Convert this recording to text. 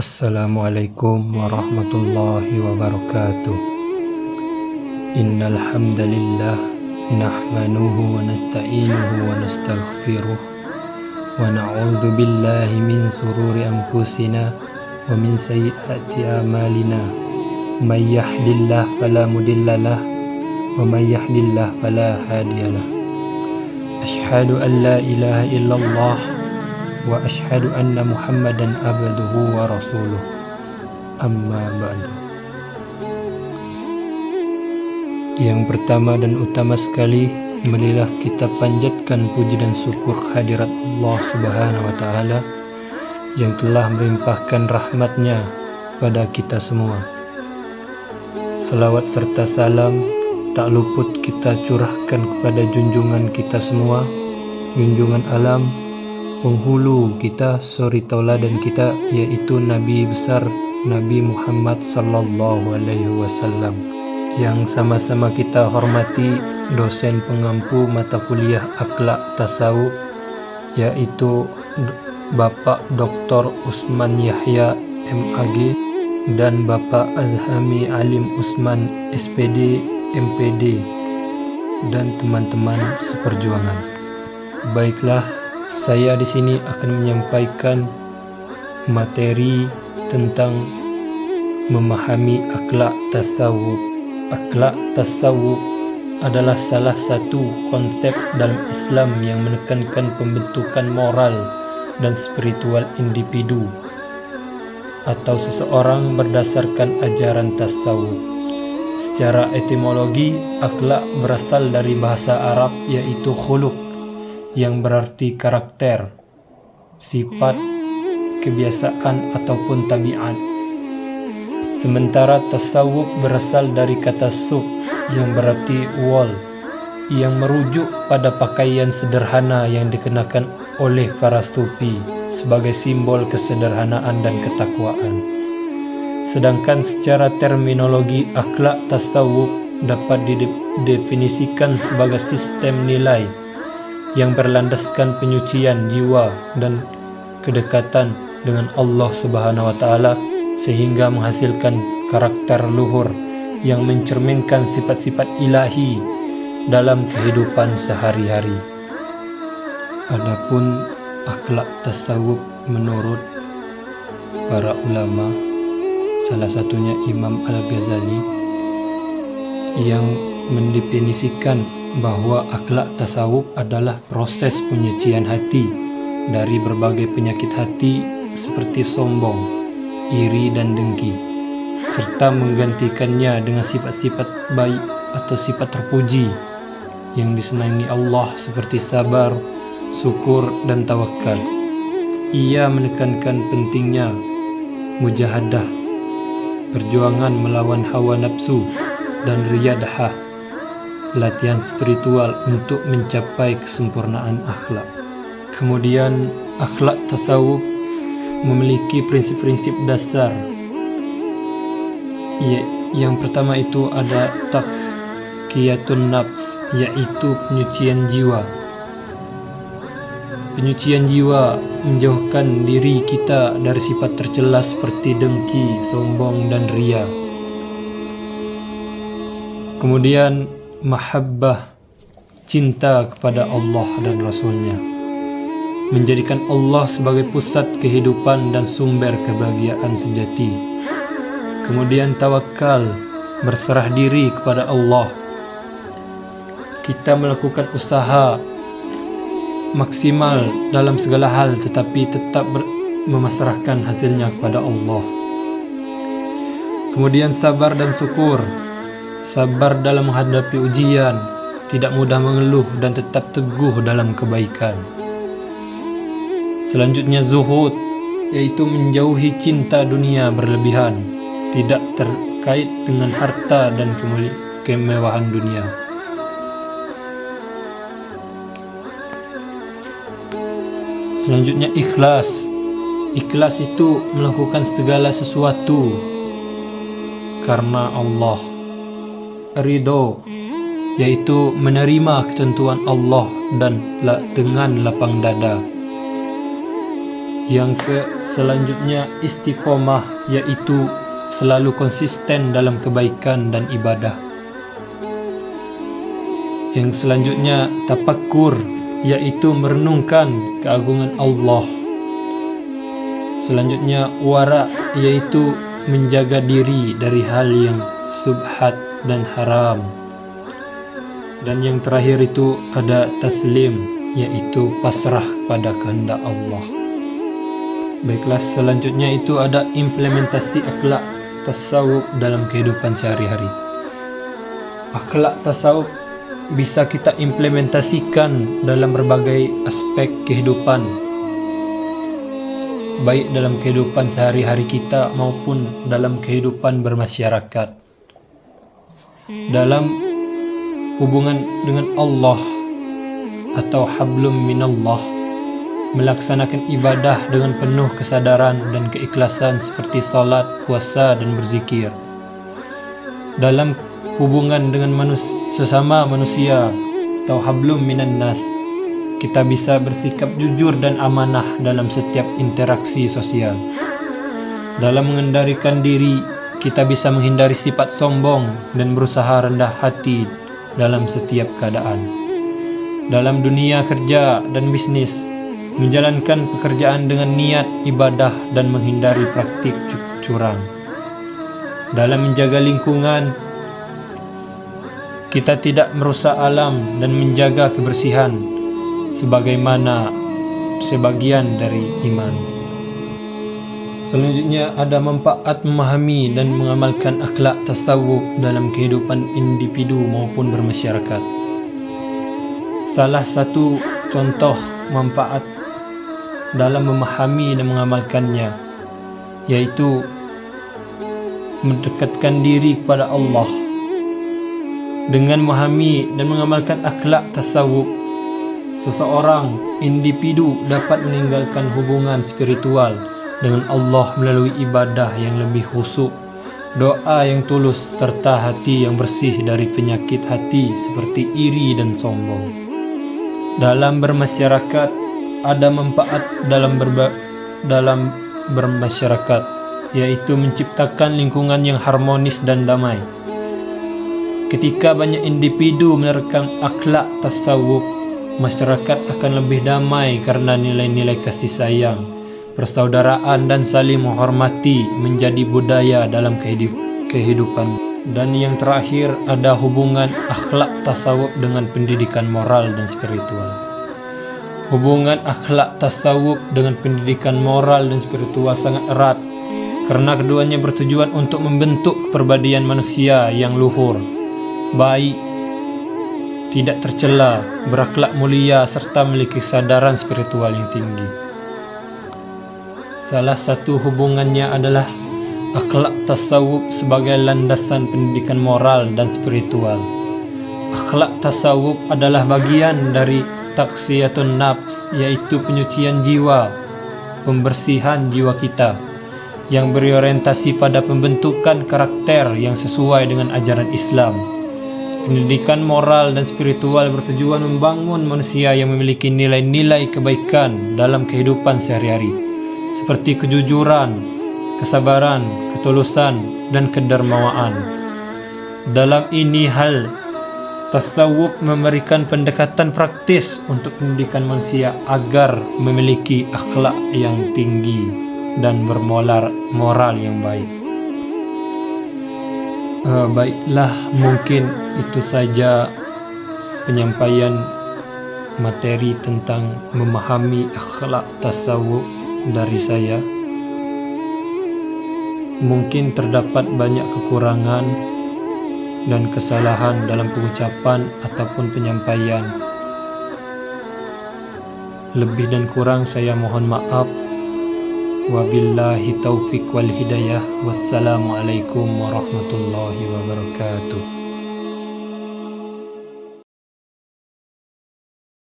Assalamualaikum warahmatullahi wabarakatuh. Innal hamdalillah nahmanuhu wa nasta'inuhu wa nastaghfiruh wa na'udzu billahi min shururi anfusina wa min sayyiati a'malina. May yahdihillahu fala mudhillalah wa may yahdihillahu fala hadiyalah. Asyhadu an la ilaha illallah wa asyhadu anna Muhammadan abduhu wa rasuluh. Amma ba'du. Yang pertama dan utama sekali, marilah kita panjatkan puji dan syukur kehadirat Allah Subhanahu wa taala yang telah melimpahkan rahmat-Nya pada kita semua. Selawat serta salam tak luput kita curahkan kepada junjungan kita semua, junjungan alam, penghulu kita, suri tauladan kita, yaitu Nabi besar Nabi Muhammad sallallahu alaihi wasallam, yang sama-sama kita hormati dosen pengampu mata kuliah akhlak tasawuf, yaitu Bapak Dr. Usman Yahya MAG dan Bapak Azhami Alim Usman SPD MPD dan teman-teman seperjuangan. Baiklah, saya di sini akan menyampaikan materi tentang memahami akhlak tasawuf. Akhlak tasawuf adalah salah satu konsep dalam Islam yang menekankan pembentukan moral dan spiritual individu atau seseorang berdasarkan ajaran tasawuf. Secara etimologi, akhlak berasal dari bahasa Arab yaitu khuluq, yang berarti karakter, sifat, kebiasaan ataupun tabiat. Sementara tasawuf berasal dari kata suq yang berarti wal, yang merujuk pada pakaian sederhana yang dikenakan oleh para sufi sebagai simbol kesederhanaan dan ketakwaan. Sedangkan secara terminologi, akhlak tasawuf dapat didefinisikan sebagai sistem nilai yang berlandaskan penyucian jiwa dan kedekatan dengan Allah Subhanahu wa taala, sehingga menghasilkan karakter luhur yang mencerminkan sifat-sifat ilahi dalam kehidupan sehari-hari. Adapun akhlak tasawuf menurut para ulama, salah satunya Imam Al-Ghazali, yang mendefinisikan bahwa akhlak tasawuf adalah proses penyucian hati dari berbagai penyakit hati seperti sombong, iri dan dengki, serta menggantikannya dengan sifat-sifat baik atau sifat terpuji yang disenangi Allah seperti sabar, syukur dan tawakal. Ia menekankan pentingnya mujahadah, perjuangan melawan hawa nafsu, dan riyadhah, latihan spiritual untuk mencapai kesempurnaan akhlak. Kemudian akhlak tasawuf memiliki prinsip-prinsip dasar. Yang pertama itu ada tazkiyatun nafs, yaitu penyucian jiwa. Penyucian jiwa menjauhkan diri kita dari sifat tercela seperti dengki, sombong dan riya. Kemudian mahabbah, cinta kepada Allah dan Rasul-Nya, menjadikan Allah sebagai pusat kehidupan dan sumber kebahagiaan sejati. Kemudian tawakal, berserah diri kepada Allah. Kita melakukan usaha maksimal dalam segala hal, tetapi tetap memasrahkan hasilnya kepada Allah. Kemudian sabar dan syukur, sabar dalam menghadapi ujian, tidak mudah mengeluh dan tetap teguh dalam kebaikan. Selanjutnya zuhud, yaitu menjauhi cinta dunia berlebihan, tidak terkait dengan harta dan kemewahan dunia. Selanjutnya ikhlas. Ikhlas itu melakukan segala sesuatu karena Allah. Ridho, yaitu menerima ketentuan Allah dan dengan lapang dada. Selanjutnya istiqomah, yaitu selalu konsisten dalam kebaikan dan ibadah. Yang selanjutnya tafakkur, yaitu merenungkan keagungan Allah. Selanjutnya wara, yaitu menjaga diri dari hal yang subhat dan haram. Dan yang terakhir itu ada taslim, yaitu pasrah pada kehendak Allah. Baiklah, selanjutnya itu ada implementasi akhlak tasawuf dalam kehidupan sehari-hari. Akhlak tasawuf bisa kita implementasikan dalam berbagai aspek kehidupan, baik dalam kehidupan sehari-hari kita maupun dalam kehidupan bermasyarakat. Dalam hubungan dengan Allah atau hablum minallah, melaksanakan ibadah dengan penuh kesadaran dan keikhlasan seperti salat, puasa, dan berzikir. Dalam hubungan dengan sesama manusia atau hablum minan nas, kita bisa bersikap jujur dan amanah dalam setiap interaksi sosial. Dalam mengendalikan diri, kita bisa menghindari sifat sombong dan berusaha rendah hati dalam setiap keadaan. Dalam dunia kerja dan bisnis, menjalankan pekerjaan dengan niat ibadah dan menghindari praktik curang. Dalam menjaga lingkungan, kita tidak merusak alam dan menjaga kebersihan sebagaimana sebagian dari iman. Selanjutnya ada manfaat memahami dan mengamalkan akhlak tasawuf dalam kehidupan individu maupun bermasyarakat. Salah satu contoh manfaat dalam memahami dan mengamalkannya, yaitu mendekatkan diri kepada Allah. Dengan memahami dan mengamalkan akhlak tasawuf, seseorang individu dapat meninggalkan hubungan spiritual dengan Allah melalui ibadah yang lebih khusyuk, doa yang tulus, serta hati yang bersih dari penyakit hati seperti iri dan sombong. Dalam bermasyarakat, ada manfaat dalam bermasyarakat, yaitu menciptakan lingkungan yang harmonis dan damai. Ketika banyak individu menerapkan akhlak tasawuf, masyarakat akan lebih damai karena nilai-nilai kasih sayang, persaudaraan, dan saling menghormati menjadi budaya dalam kehidupan. Dan yang terakhir ada hubungan akhlak tasawuf dengan pendidikan moral dan spiritual. Hubungan akhlak tasawuf dengan pendidikan moral dan spiritual sangat erat, karena keduanya bertujuan untuk membentuk kepribadian manusia yang luhur, baik, tidak tercela, berakhlak mulia, serta memiliki kesadaran spiritual yang tinggi. Salah satu hubungannya adalah akhlak tasawuf sebagai landasan pendidikan moral dan spiritual. Akhlak tasawuf adalah bagian dari taksiyatun nafs, yaitu penyucian jiwa, pembersihan jiwa kita, yang berorientasi pada pembentukan karakter yang sesuai dengan ajaran Islam. Pendidikan moral dan spiritual bertujuan membangun manusia yang memiliki nilai-nilai kebaikan dalam kehidupan sehari-hari, seperti kejujuran, kesabaran, ketulusan, dan kedermawaan. Dalam ini hal tasawuf memberikan pendekatan praktis untuk pendidikan manusia agar memiliki akhlak yang tinggi dan bermoral yang baik. Baiklah, mungkin itu saja penyampaian materi tentang memahami akhlak tasawuf dari saya. Mungkin terdapat banyak kekurangan dan kesalahan dalam pengucapan ataupun penyampaian. Lebih dan kurang saya mohon maaf. Wabillahi taufiq wal hidayah. Wassalamualaikum warahmatullahi wabarakatuh.